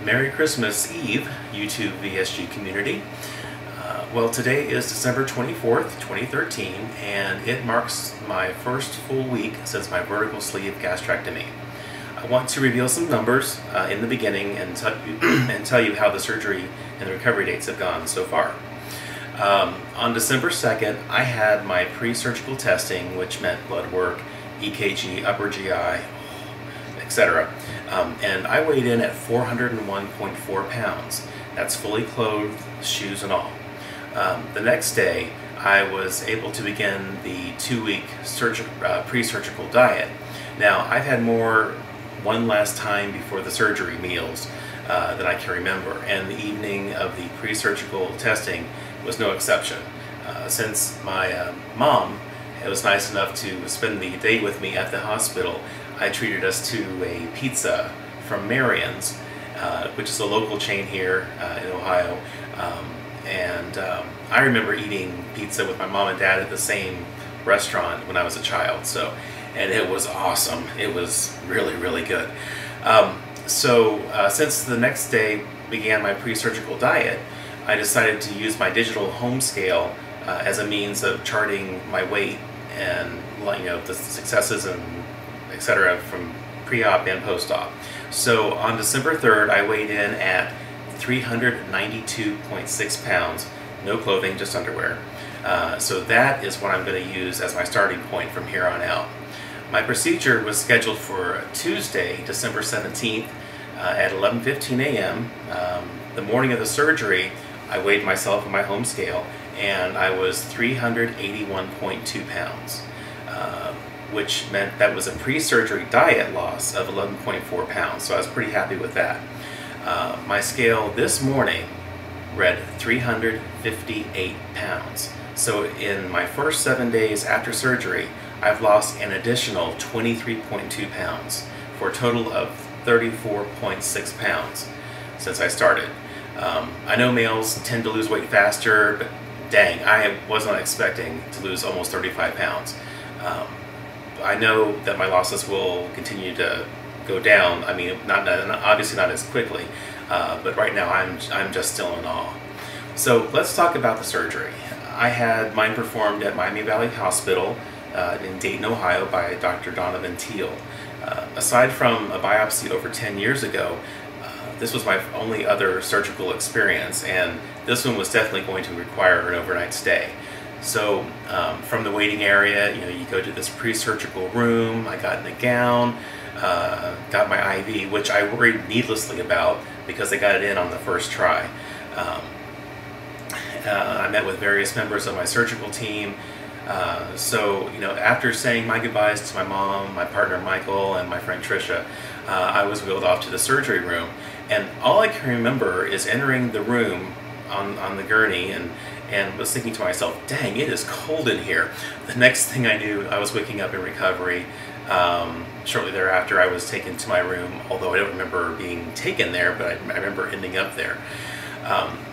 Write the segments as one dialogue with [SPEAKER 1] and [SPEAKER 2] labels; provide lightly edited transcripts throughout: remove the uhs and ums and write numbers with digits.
[SPEAKER 1] Merry Christmas Eve, YouTube VSG community. Well, today is December 24th, 2013, and it marks my first full week since my vertical sleeve gastrectomy. I want to reveal some numbers in the beginning and tell you how the surgery and the recovery dates have gone so far. On December 2nd, I had my pre-surgical testing, which meant blood work, EKG, upper GI, etc. And I weighed in at 401.4 pounds. That's fully clothed, shoes and all. The next day, I was able to begin the 2-week pre-surgical diet. Now, I've had more one last time before the surgery meals than I can remember, and the evening of the pre-surgical testing was no exception. Since my mom was nice enough to spend the day with me at the hospital, I treated us to a pizza from Marion's, which is a local chain here in Ohio. I remember eating pizza with my mom and dad at the same restaurant when I was a child, and it was awesome. It was really, really good. Since the next day began my pre-surgical diet, I decided to use my digital home scale as a means of charting my weight and the successes and etc. from pre-op and post-op. So on December 3rd, I weighed in at 392.6 pounds, no clothing, just underwear. So that is what I'm going to use as my starting point from here on out. My procedure was scheduled for Tuesday, December 17th at 11:15 a.m. The morning of the surgery, I weighed myself on my home scale, and I was 381.2 pounds, which meant that was a pre-surgery diet loss of 11.4 pounds, so I was pretty happy with that. My scale this morning read 358 pounds. So in my first 7 days after surgery, I've lost an additional 23.2 pounds for a total of 34.6 pounds since I started. I know males tend to lose weight faster, but dang, I was not expecting to lose almost 35 pounds. I know that my losses will continue to go down. I mean, obviously not as quickly, but right now I'm just still in awe. So let's talk about the surgery. I had mine performed at Miami Valley Hospital in Dayton, Ohio by Dr. Donovan Teal. Aside from a biopsy over 10 years ago, this was my only other surgical experience, and this one was definitely going to require an overnight stay. So from the waiting area, you go to this pre-surgical room. I got in a gown, got my IV, which I worried needlessly about because I got it in on the first try. I met with various members of my surgical team. After saying my goodbyes to my mom, my partner Michael, and my friend Trisha, I was wheeled off to the surgery room. And all I can remember is entering the room on the gurney and was thinking to myself, dang, it is cold in here. The next thing I knew, I was waking up in recovery. Shortly thereafter, I was taken to my room, although I don't remember being taken there, but I remember ending up there.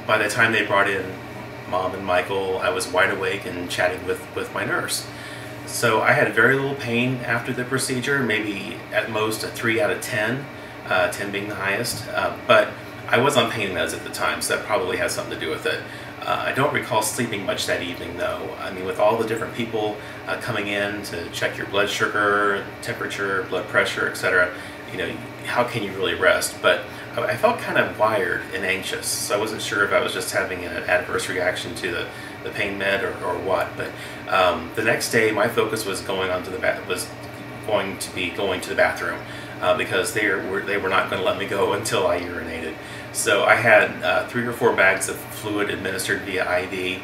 [SPEAKER 1] By the time they brought in Mom and Michael, I was wide awake and chatting with my nurse. So I had very little pain after the procedure, maybe at most a 3 out of 10, 10 being the highest, but I was on pain meds at the time, so that probably has something to do with it. I don't recall sleeping much that evening though. I mean, with all the different people coming in to check your blood sugar, temperature, blood pressure, etc., how can you really rest? But I felt kind of wired and anxious, so I wasn't sure if I was just having an adverse reaction to the pain med or what. But the next day, my focus was going to be going to the bathroom because they were not going to let me go until I urinated. So I had 3 or 4 bags of fluid administered via IV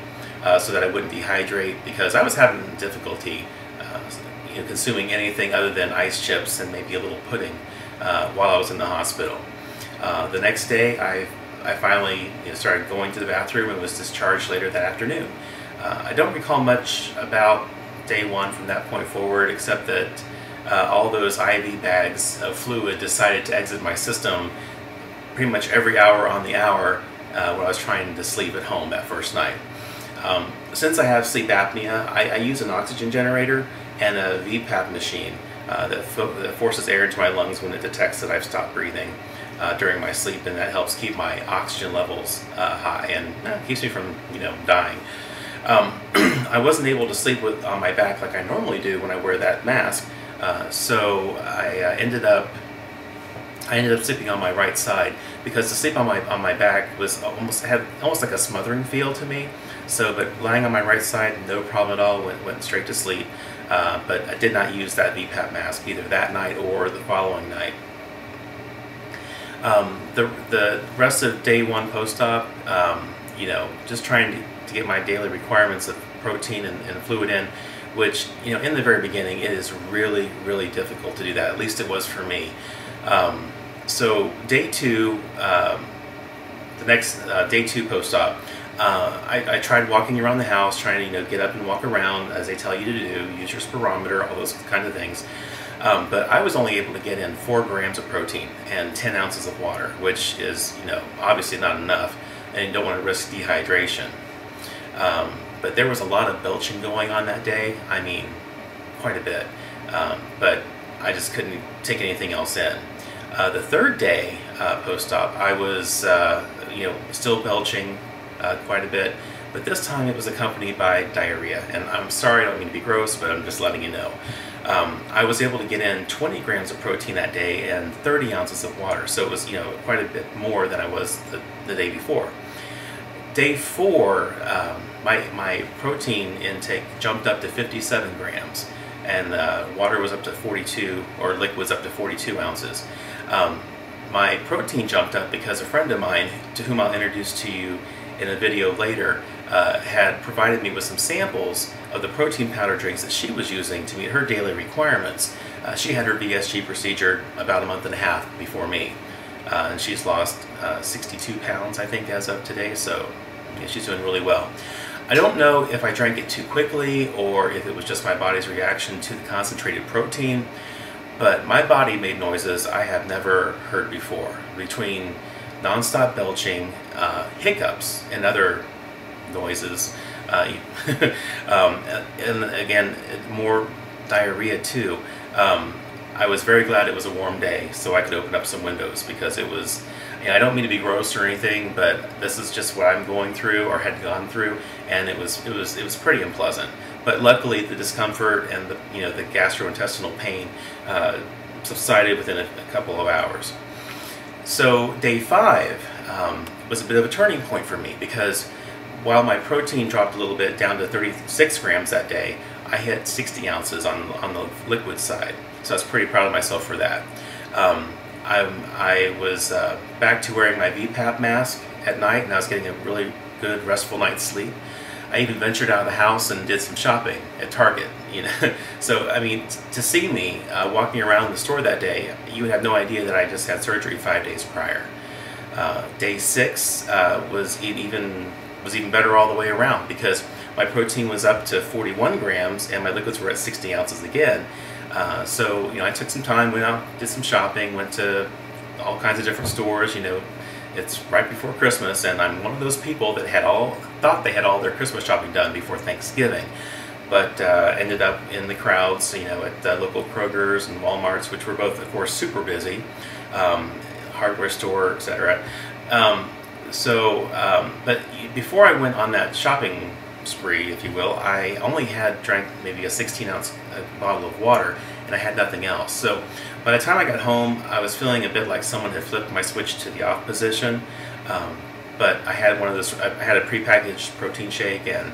[SPEAKER 1] so that I wouldn't dehydrate, because I was having difficulty consuming anything other than ice chips and maybe a little pudding while I was in the hospital. The next day, I finally started going to the bathroom and was discharged later that afternoon. I don't recall much about day 1 from that point forward, except that all those IV bags of fluid decided to exit my system pretty much every hour on the hour when I was trying to sleep at home that first night. Since I have sleep apnea, I use an oxygen generator and a VPAP machine. that forces air into my lungs when it detects that I've stopped breathing during my sleep, and that helps keep my oxygen levels high and keeps me from dying. I wasn't able to sleep on my back like I normally do when I wear that mask, so I ended up sleeping on my right side, because to sleep on my back was had almost like a smothering feel to me. So, but lying on my right side, no problem at all. Went straight to sleep. But I did not use that VPAP mask either that night or the following night. The rest of day one post-op, just trying to get my daily requirements of protein and fluid in, which, in the very beginning, it is really, really difficult to do that. At least it was for me. So day two, the next day two post-op, I tried walking around the house, trying to get up and walk around as they tell you to do, use your spirometer, all those kind of things. But I was only able to get in 4 grams of protein and 10 ounces of water, which is, obviously not enough, and you don't want to risk dehydration. But there was a lot of belching going on that day. I mean, quite a bit. But I just couldn't take anything else in. The third day post-op, I was, still belching quite a bit, but this time it was accompanied by diarrhea. And I'm sorry, I don't mean to be gross, but I'm just letting you know. I was able to get in 20 grams of protein that day and 30 ounces of water, so it was, quite a bit more than I was the day before. Day 4, my protein intake jumped up to 57 grams, and water was up to 42, or liquids up to 42 ounces. My protein jumped up because a friend of mine, to whom I'll introduce to you in a video later, had provided me with some samples of the protein powder drinks that she was using to meet her daily requirements. She had her VSG procedure about a month and a half before me, and she's lost 62 pounds, I think, as of today, so she's doing really well. I don't know if I drank it too quickly or if it was just my body's reaction to the concentrated protein, but my body made noises I have never heard before, between nonstop belching, hiccups, and other noises, and again, more diarrhea too. I was very glad it was a warm day so I could open up some windows, because it was, I don't mean to be gross or anything, but this is just what I'm going through or had gone through, and it was pretty unpleasant. But luckily, the discomfort and the gastrointestinal pain subsided within a couple of hours. So day 5 was a bit of a turning point for me, because while my protein dropped a little bit down to 36 grams that day, I hit 60 ounces on the liquid side. So I was pretty proud of myself for that. I was back to wearing my VPAP mask at night, and I was getting a really good, restful night's sleep. I even ventured out of the house and did some shopping at Target. So I mean, to see me walking around the store that day, you would have no idea that I just had surgery 5 days prior. Day 6 was even better all the way around, because my protein was up to 41 grams and my liquids were at 60 ounces again. So I took some time, went out, did some shopping, went to all kinds of different stores. It's right before Christmas, and I'm one of those people that thought they had all their Christmas shopping done before Thanksgiving, but ended up in the crowds, at local Kroger's and Walmart's, which were both, of course, super busy, hardware store, etc. But before I went on that shopping spree, if you will, I only had drank maybe a 16-ounce bottle of water, and I had nothing else. So by the time I got home, I was feeling a bit like someone had flipped my switch to the off position. But I had I had a prepackaged protein shake, and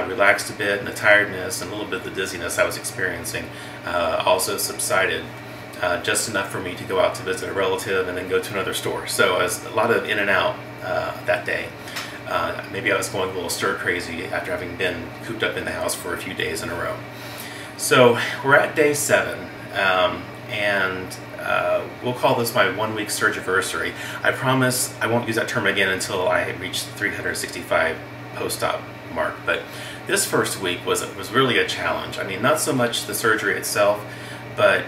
[SPEAKER 1] relaxed a bit, and the tiredness and a little bit of the dizziness I was experiencing also subsided, just enough for me to go out to visit a relative and then go to another store. So I was a lot of in and out that day. Maybe I was going a little stir crazy after having been cooped up in the house for a few days in a row. So we're at day 7, and we'll call this my 1-week surgiversary. I promise I won't use that term again until I reach the 365 post-op mark. But this first week was really a challenge. I mean, not so much the surgery itself, but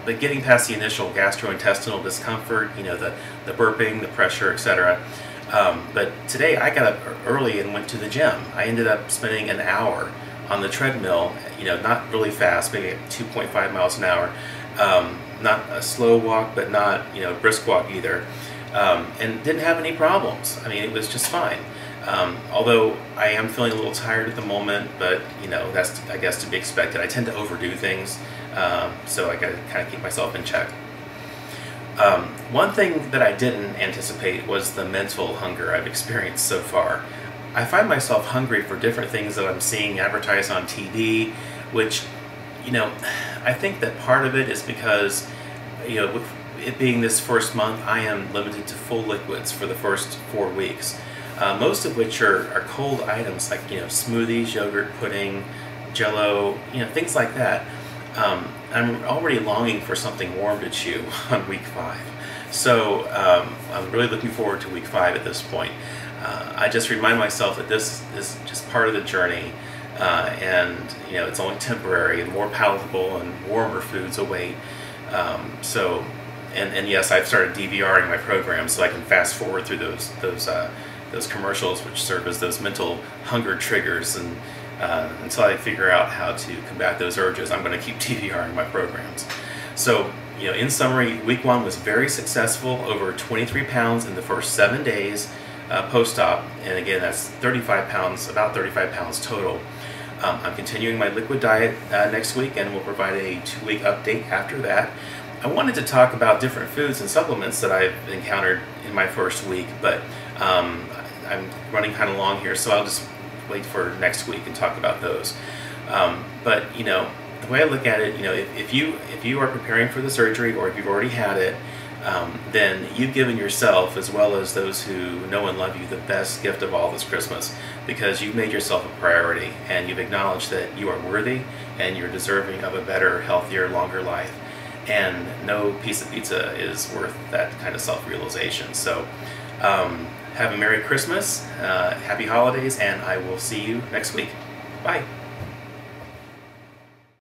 [SPEAKER 1] getting past the initial gastrointestinal discomfort, the burping, the pressure, etc. But today I got up early and went to the gym. I ended up spending an hour on the treadmill, not really fast, maybe 2.5 miles an hour, not a slow walk, but not, brisk walk either, and didn't have any problems. I mean, it was just fine. Although I am feeling a little tired at the moment, but that's, I guess, to be expected. I tend to overdo things, so I got to kind of keep myself in check. One thing that I didn't anticipate was the mental hunger I've experienced so far. I find myself hungry for different things that I'm seeing advertised on TV, which, I think that part of it is because, with it being this first month, I am limited to full liquids for the first 4 weeks. Most of which are cold items like smoothies, yogurt, pudding, Jello, things like that. I'm already longing for something warm to chew on week 5, so I'm really looking forward to week 5 at this point. I just remind myself that this is just part of the journey, and it's only temporary, and more palatable and warmer foods await. And yes, I've started DVRing my program so I can fast forward through those commercials which serve as those mental hunger triggers, and until I figure out how to combat those urges, I'm going to keep DVRing my programs. So, in summary, week 1 was very successful, over 23 pounds in the first 7 days post-op, and again, that's 35 pounds, about 35 pounds total. I'm continuing my liquid diet next week, and we'll provide a 2-week update after that. I wanted to talk about different foods and supplements that I've encountered in my first week, but I'm running kind of long here, so I'll just wait for next week and talk about those. But the way I look at it, if you are preparing for the surgery, or if you've already had it, then you've given yourself, as well as those who know and love you, the best gift of all this Christmas, because you've made yourself a priority, and you've acknowledged that you are worthy and you're deserving of a better, healthier, longer life. And no piece of pizza is worth that kind of self-realization. So have a Merry Christmas, Happy Holidays, and I will see you next week. Bye.